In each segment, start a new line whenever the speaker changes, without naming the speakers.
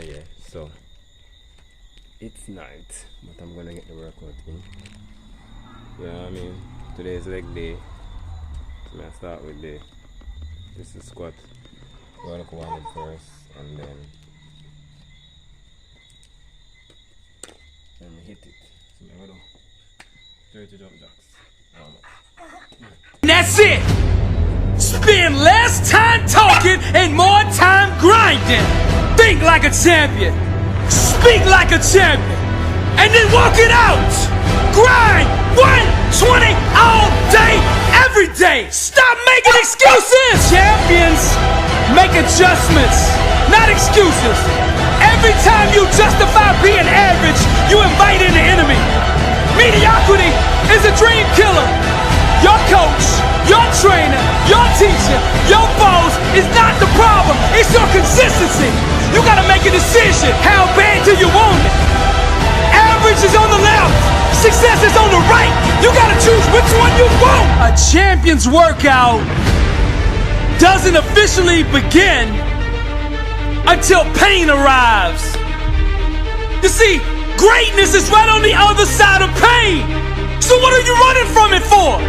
Yeah. So it's night, but I'm gonna get the workout in. You know what I mean? Today is leg day. So I'm gonna start with this is squat. We're gonna go on it first, and then hit it. So I'm gonna do 30 jump jacks.
That's it! Spend less time talking and more time grinding. Think like a champion. Speak like a champion. And then walk it out. Grind 120 all day, every day. Stop making excuses. Champions make adjustments, not excuses. Every time you justify being average, you invite in the enemy. Mediocrity is a dream killer. Your coach, your trainer, your teacher, your boss is not the problem. It's your consistency. You gotta make a decision. How bad do you want it? Average is on the left. Success is on the right. You gotta choose which one you want. A champion's workout doesn't officially begin until pain arrives. You see, greatness is right on the other side of pain. So what are you running from it for?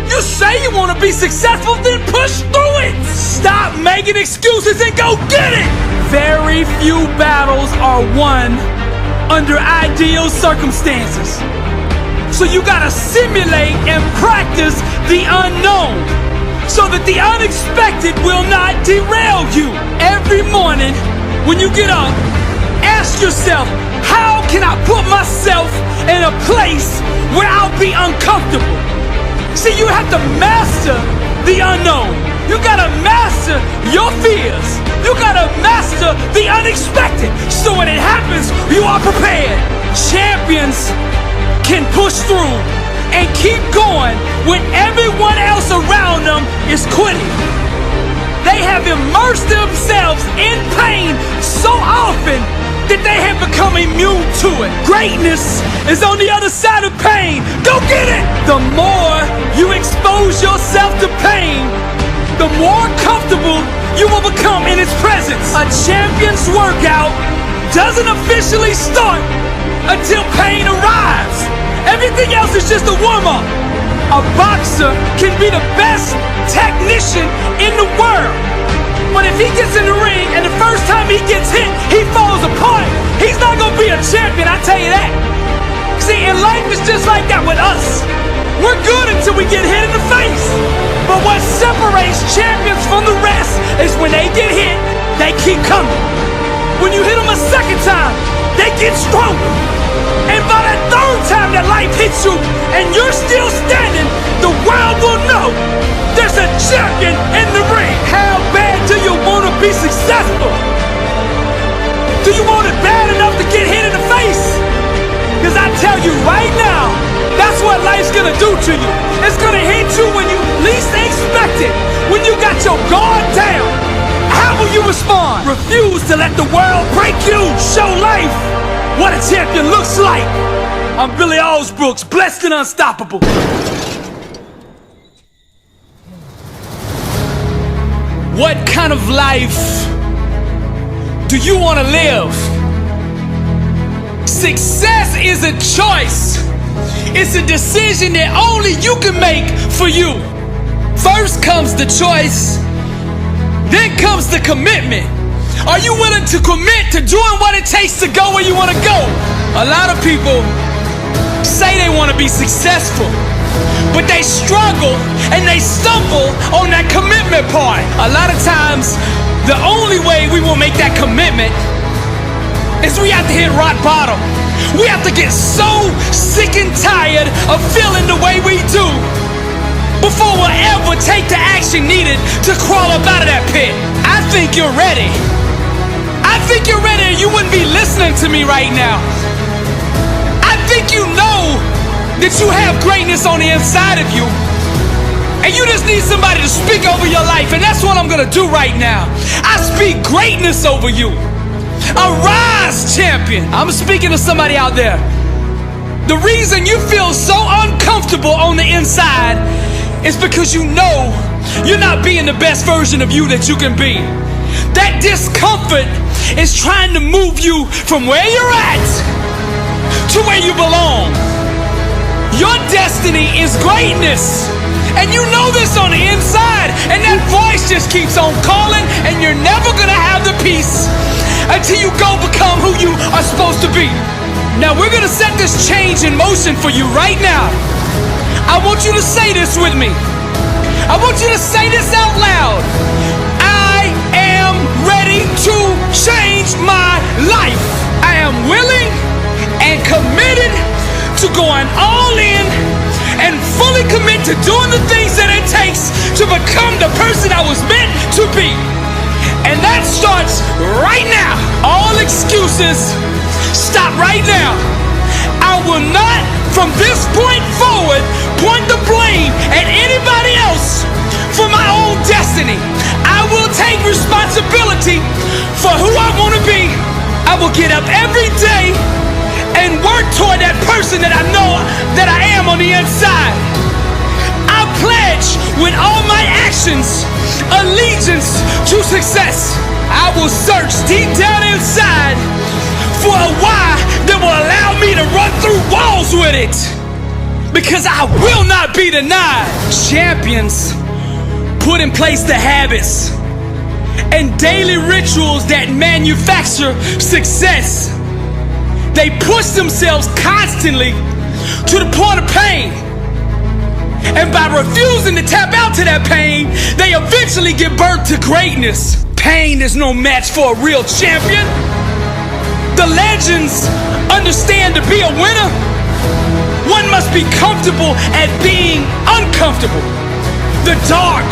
You say you want to be successful, then push through it. Stop making excuses and go get it. Very few battles are won under ideal circumstances. So you gotta simulate and practice the unknown so that the unexpected will not derail you. Every morning when you get up, ask yourself, how can I put myself in a place where I'll be uncomfortable? See, you have to master the unknown. You gotta master your fears. You gotta master the unexpected. So when it happens, you are prepared. Champions can push through and keep going when everyone else around them is quitting. They have immersed themselves in pain so often that they have become immune to it. Greatness is on the other side of pain. Go get it! The more you expose yourself to pain, the more comfortable you will become in its presence. A champion's workout doesn't officially start until pain arrives. Everything else is just a warm-up. A boxer can be the best technician in the world, but if he gets in the ring and the first time he gets hit, he falls apart, he's not gonna be a champion, I tell you that. See, in life it's just like that with us. We're good until we get hit in the face. But what separates champions from the rest is when they get hit, they keep coming. When you hit them a second time, they get stronger. And by that third time that life hits you and you're still standing, the world will know there's a champion in the ring. How bad do you want to be successful? Do you want it bad enough to get hit in the face? Because I tell you right now, that's what life's gonna do to you. It's gonna hit you when you least expect it. When you got your guard down, how will you respond? Refuse to let the world break you. Show life what a champion looks like. I'm Billy Allsbrooks, blessed and unstoppable. What kind of life do you want to live? Success is a choice. It's a decision that only you can make for you. First comes the choice, then comes the commitment. Are you willing to commit to doing what it takes to go where you want to go? A lot of people say they want to be successful, but they struggle and they stumble on that commitment part. A lot of times, the only way we will make that commitment is we have to hit rock bottom. We have to get so sick and tired of feeling the way we do before we'll ever take the action needed to crawl up out of that pit. I think you're ready. I think you're ready, and you wouldn't be listening to me right now. I think you know that you have greatness on the inside of you, and you just need somebody to speak over your life, and that's what I'm gonna do right now. I speak greatness over you. Arise, champion. I'm speaking to somebody out there. The reason you feel so uncomfortable on the inside is because you know you're not being the best version of you that you can be. That discomfort is trying to move you from where you're at to where you belong. Your destiny is greatness. And you know this on the inside. And that voice just keeps on calling, and you're never gonna have the peace until you go become who you are supposed to be. Now we're gonna set this change in motion for you right now. I want you to say this with me. I want you to say this out loud. I am ready to change my life. I am willing and committed to going all in and fully commit to doing the things that it takes to become the person I was meant to be. And that starts right now. All excuses stop right now. I will not, from this point forward, point the blame at anybody else for my own destiny. I will take responsibility for who I want to be. I will get up every day and work toward that person that I know that I am on the inside. I pledge with all my actions allegiance to success. I will search deep down inside for a why that will allow me to run through walls with it, because I will not be denied. Champions put in place the habits and daily rituals that manufacture success. They push themselves constantly to the point of pain. And by refusing to tap out to that pain, they eventually give birth to greatness. Pain is no match for a real champion. The legends understand to be a winner, one must be comfortable at being uncomfortable. The dark,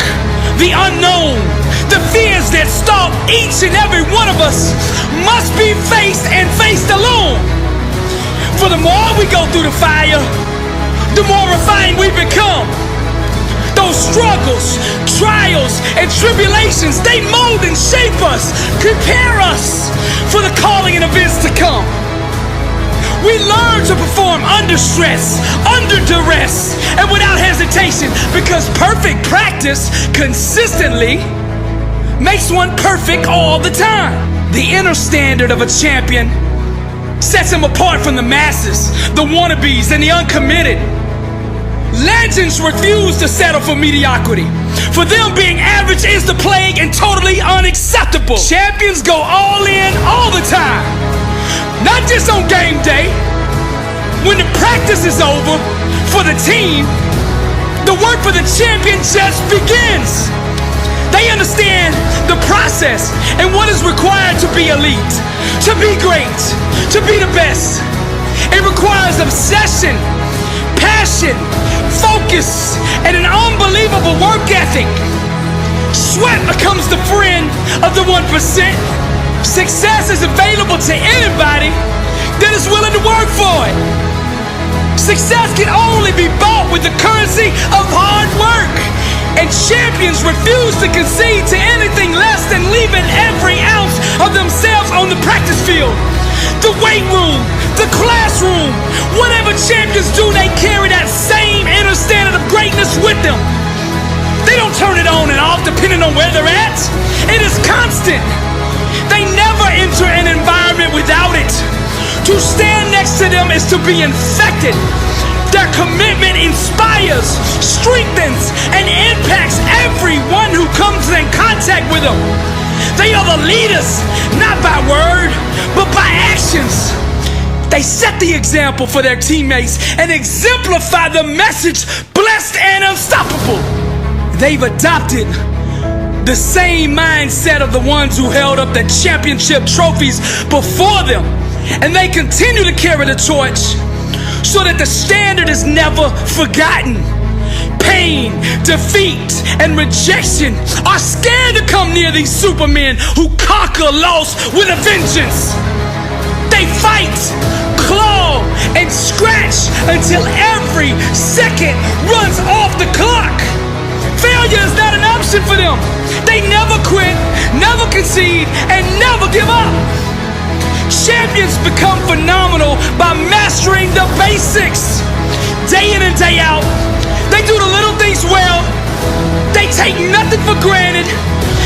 the unknown, the fears that stalk each and every one of us must be faced and faced alone. For the more we go through the fire, the more refined we become. Those struggles, trials, and tribulations, they mold and shape us, prepare us for the calling and events to come. We learn to perform under stress, under duress, and without hesitation, because perfect practice consistently makes one perfect all the time. The inner standard of a champion sets him apart from the masses, the wannabes, and the uncommitted. Legends refuse to settle for mediocrity. For them, being average is the plague and totally unacceptable. Champions go all in all the time. Not just on game day. When the practice is over for the team, the work for the champion just begins. They understand the process and what is required to be elite, to be great, to be the best. It requires obsession, passion, focus, and an unbelievable work ethic. Sweat becomes the friend of the 1%. Success is available to anybody that is willing to work for it. Success can only be bought with the currency of hard work. And champions refuse to concede to anything less than leaving every ounce of themselves on the practice field. The weight room, the classroom, whatever champions do, they carry that same inner standard of greatness with them. They don't turn it on and off depending on where they're at. It is constant. They never enter an environment without it. To stand next to them is to be infected. Their commitment inspires, strengthens, and impacts everyone who comes in contact with them. They are the leaders, not by word, but by actions. They set the example for their teammates and exemplify the message, blessed and unstoppable. They've adopted the same mindset of the ones who held up the championship trophies before them. And they continue to carry the torch so that the standard is never forgotten. Pain, defeat, and rejection are scared to come near these supermen who conquer loss with a vengeance. They fight, claw, and scratch until every second runs off the clock. Failure is not an option for them. They never quit, never concede, and never give up. Champions become phenomenal by mastering the basics. Day in and day out, they do the little things well. They take nothing for granted.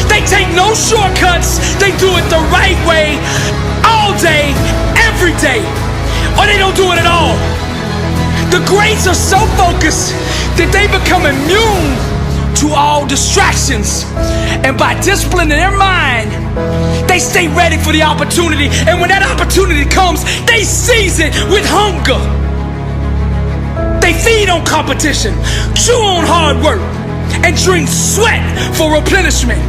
They They take no shortcuts. They do it the right way, all day, every day, or they don't do it at all. The greats are so focused that they become immune to all distractions. And by disciplining their mind, they stay ready for the opportunity. And when that opportunity comes, they seize it with hunger. They feed on competition, chew on hard work, and drink sweat for replenishment.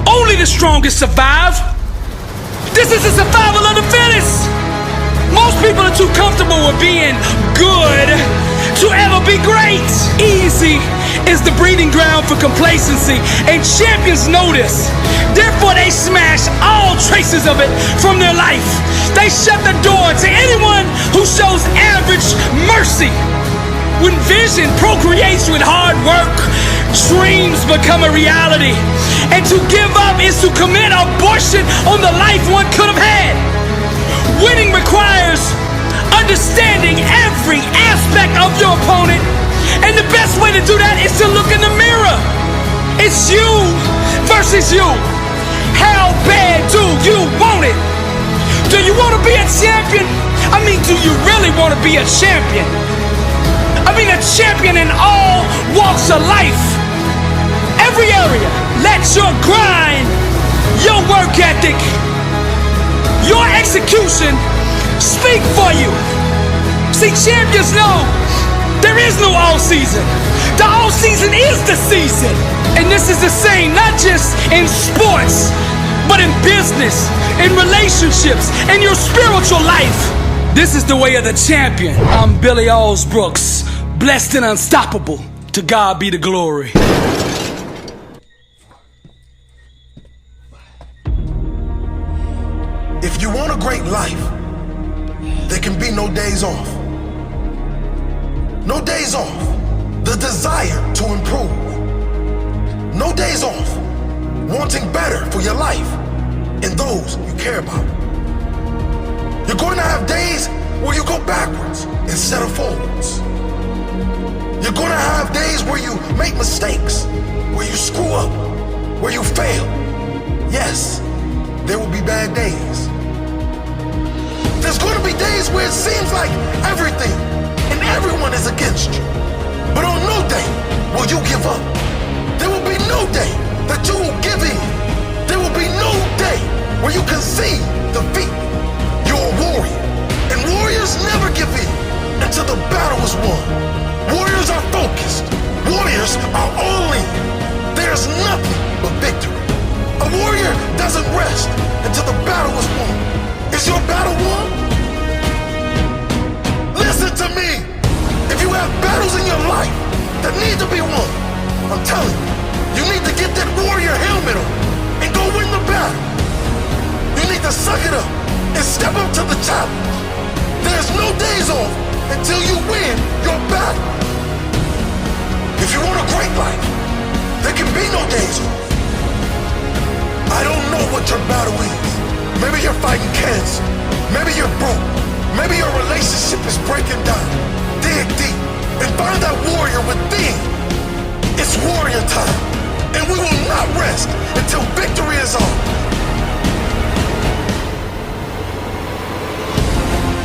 Only the strongest survive. This is the survival of the fittest. Most people are too comfortable with being good to ever be great. Easy is the breeding ground for complacency, and champions know this. Therefore, they smash all traces of it from their life. They shut the door to anyone who shows average mercy. When vision procreates with hard work, dreams become a reality. And to give up is to commit abortion on the life one could have had. Winning requires understanding every aspect of your opponent. And the best way to do that is to look in the mirror. It's you versus you. How bad do you want it? Do you want to be a champion? I mean, do you really want to be a champion? I mean, a champion in all walks of life. Every area. Let your grind, your work ethic, your execution speak for you. See, champions know there is no all season. The all season is the season. And this is the same, not just in sports, but in business, in relationships, in your spiritual life. This is the way of the champion. I'm Billy Allsbrooks, blessed and unstoppable. To God be the glory.
If you want a great life, there can be no days off. No days off. The desire to improve. No days off. Wanting better for your life and those you care about. You're going to have days where you go backwards instead of forwards. You're going to have days where you make mistakes, where you screw up, where you fail. Yes, there will be bad days. There's going to be days where it seems like everything and everyone is against you. But on no day will you give up. There will be no day that you will give in. There will be no day where you concede defeat. You're a warrior, and warriors never give in until the battle is won. Warriors are focused. Warriors are all in. There's nothing but victory. A warrior doesn't rest until the battle is won. Is your battle won? Listen to me. If you have battles in your life that need to be won, I'm telling you, you need to get that warrior helmet on and go win the battle. You need to suck it up and step up to the challenge. There's no days off until you win your battle. If you want a great life, there can be no days off. I don't know what your battle is. Maybe you're fighting cancer. Maybe you're broke. Maybe your relationship is breaking down. Dig deep and find that warrior within. It's warrior time. And we will not rest until victory is on.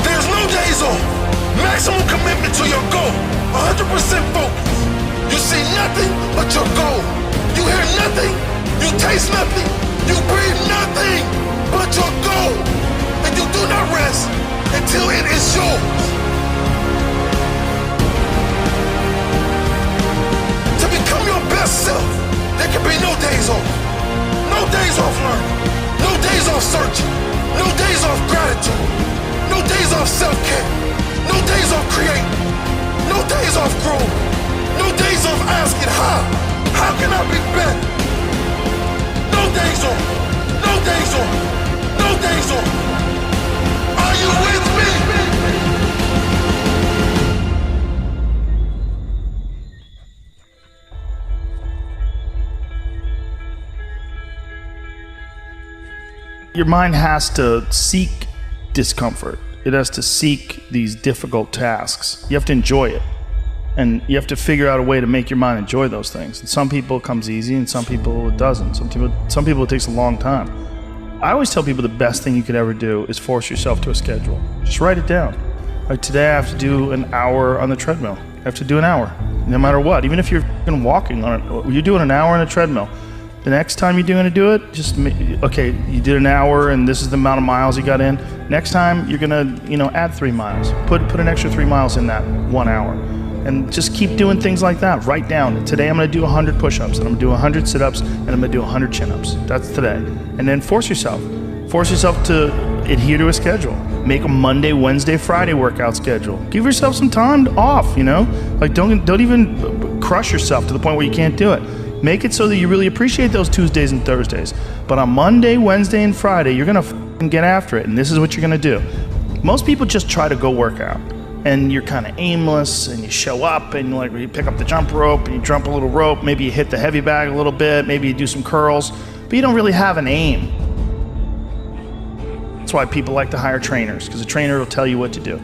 There's no days off. Maximum commitment to your goal. 100% focus. You see nothing but your goal. You hear nothing. You taste nothing. You breathe nothing but your goal. And you do not rest until it is yours. To become your best self, there can be no days off. No days off learning. No days off searching. No days off gratitude. No days off self-care. No days off creating. No days off growing. No days off asking how. How can I be better? No days off. No days off. No days off. Are you with me?
Your mind has to seek discomfort. It has to seek these difficult tasks. You have to enjoy it. And you have to figure out a way to make your mind enjoy those things. And some people it comes easy, and some people it doesn't. Some people it takes a long time. I always tell people the best thing you could ever do is force yourself to a schedule. Just write it down. Like today I have to do an hour on the treadmill. I have to do an hour, no matter what. Even if you're walking on it, you're doing an hour on a treadmill. The next time you're going to do it, okay, you did an hour and this is the amount of miles you got in. Next time you're going to, add 3 miles. Put an extra 3 miles in that 1 hour. And just keep doing things like that. Write down, today I'm going to do 100 push-ups, and I'm going to do 100 sit-ups, and I'm going to do 100 chin-ups. That's today. And then force yourself to adhere to a schedule. Make a Monday, Wednesday, Friday workout schedule. Give yourself some time off, Like don't even crush yourself to the point where you can't do it. Make it so that you really appreciate those Tuesdays and Thursdays. But on Monday, Wednesday, and Friday, you're going to get after it, and this is what you're going to do. Most people just try to go work out. And you're kind of aimless, and you show up, and you pick up the jump rope, and you jump a little rope, maybe you hit the heavy bag a little bit, maybe you do some curls, but you don't really have an aim. That's why people like to hire trainers, because a trainer will tell you what to do.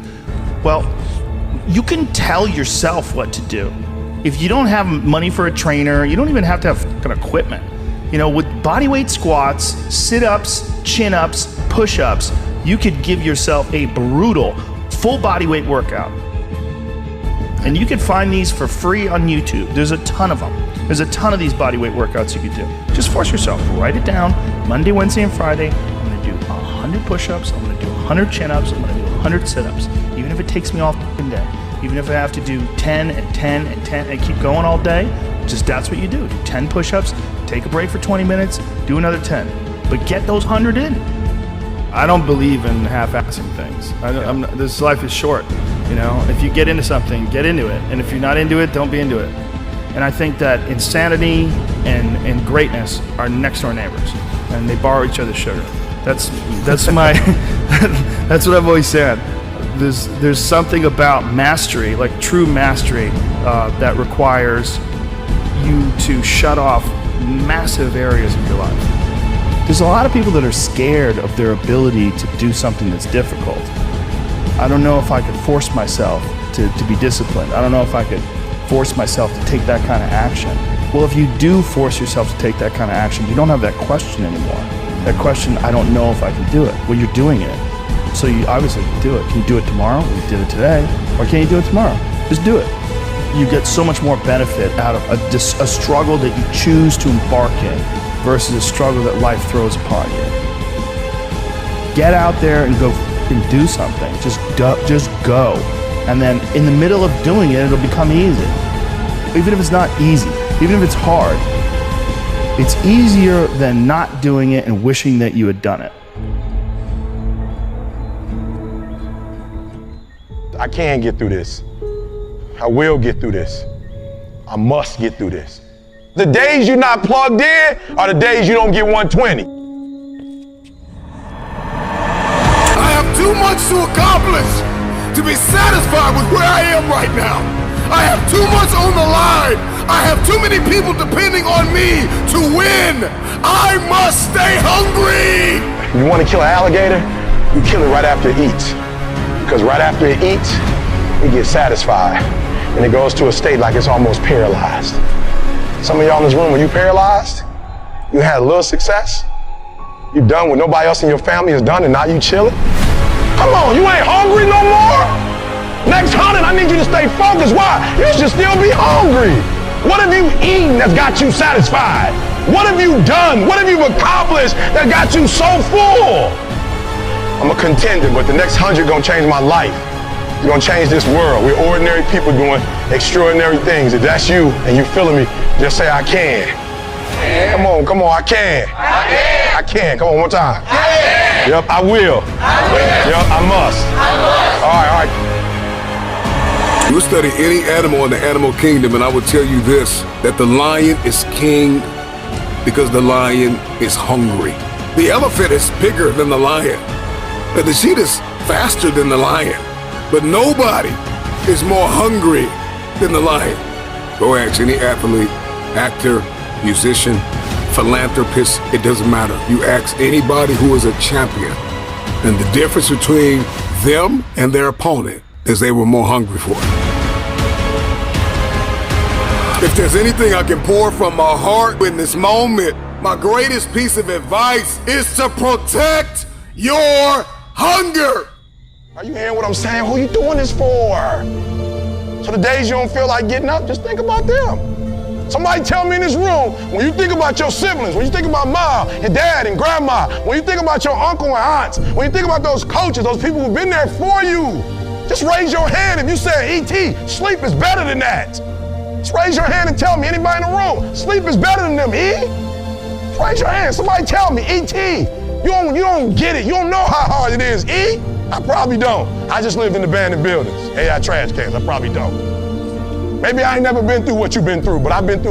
Well, you can tell yourself what to do. If you don't have money for a trainer, you don't even have to have fucking equipment. With bodyweight squats, sit-ups, chin-ups, push-ups, you could give yourself a brutal full body weight workout. And you can find these for free on YouTube. There's a ton of them. There's a ton of these body weight workouts you could do. Just force yourself. Write it down. Monday, Wednesday, and Friday, I'm going to do 100 push-ups. I'm going to do 100 chin-ups. I'm going to do 100 sit-ups. Even if it takes me all fucking day. Even if I have to do 10 and 10 and 10 and keep going all day, just that's what you do. Do 10 push-ups, take a break for 20 minutes, do another 10. But get those 100 in. I don't believe in half-assing things. This life is short, If you get into something, get into it. And if you're not into it, don't be into it. And I think that insanity and greatness are next-door neighbors, and they borrow each other's sugar. That's my that's what I've always said. There's something about mastery, like true mastery, that requires you to shut off massive areas of your life. There's a lot of people that are scared of their ability to do something that's difficult. I don't know if I could force myself to be disciplined. I don't know if I could force myself to take that kind of action. Well, if you do force yourself to take that kind of action, you don't have that question anymore. That question, I don't know if I can do it. Well, you're doing it. So you obviously can do it. Can you do it tomorrow? You did it today. Or can you do it tomorrow? Just do it. You get so much more benefit out of a struggle that you choose to embark in versus a struggle that life throws upon you. Get out there and go and do something. Just go. And then in the middle of doing it, it'll become easy. Even if it's not easy, even if it's hard, it's easier than not doing it and wishing that you had done it.
I can get through this. I will get through this. I must get through this. The days you're not plugged in are the days you don't get 120.
I have too much to accomplish to be satisfied with where I am right now. I have too much on the line. I have too many people depending on me to win. I must stay hungry.
You want to kill an alligator? You kill it right after it eats. Because right after it eats, it gets satisfied. And it goes to a state like it's almost paralyzed. Some of y'all in this room, when you paralyzed, you had a little success. You done what nobody else in your family has done, and now you chilling. Come on, you ain't hungry no more? Next 100, I need you to stay focused. Why? You should still be hungry. What have you eaten that's got you satisfied? What have you done? What have you accomplished that got you so full? I'm a contender, but the next 100 gonna change my life. You're gonna change this world. We're ordinary people doing extraordinary things. If that's you and you feeling me, just say I can. Come on, I can. I can. Come on, one time. Yep, I will. Yep, I must. All right.
You study any animal in the animal kingdom, and I will tell you this, that the lion is king because the lion is hungry. The elephant is bigger than the lion. And the cheetah is faster than the lion. But nobody is more hungry than the lion. Go ask any athlete, actor, musician, philanthropist, it doesn't matter. You ask anybody who is a champion, and the difference between them and their opponent is they were more hungry for it. If there's anything I can pour from my heart in this moment, my greatest piece of advice is to protect your hunger.
Are you hearing what I'm saying? Who you doing this for? So the days you don't feel like getting up, just think about them. Somebody tell me in this room, when you think about your siblings, when you think about mom and dad and grandma, when you think about your uncle and aunts, when you think about those coaches, those people who've been there for you, just raise your hand if you say, E.T., sleep is better than that. Just raise your hand and tell me, anybody in the room, sleep is better than them, E? Just raise your hand, somebody tell me, E.T., you don't get it, you don't know how hard it is, E? I probably don't. I just lived in abandoned buildings, AI trash cans, I probably don't. Maybe I ain't never been through what you've been through, but I've been through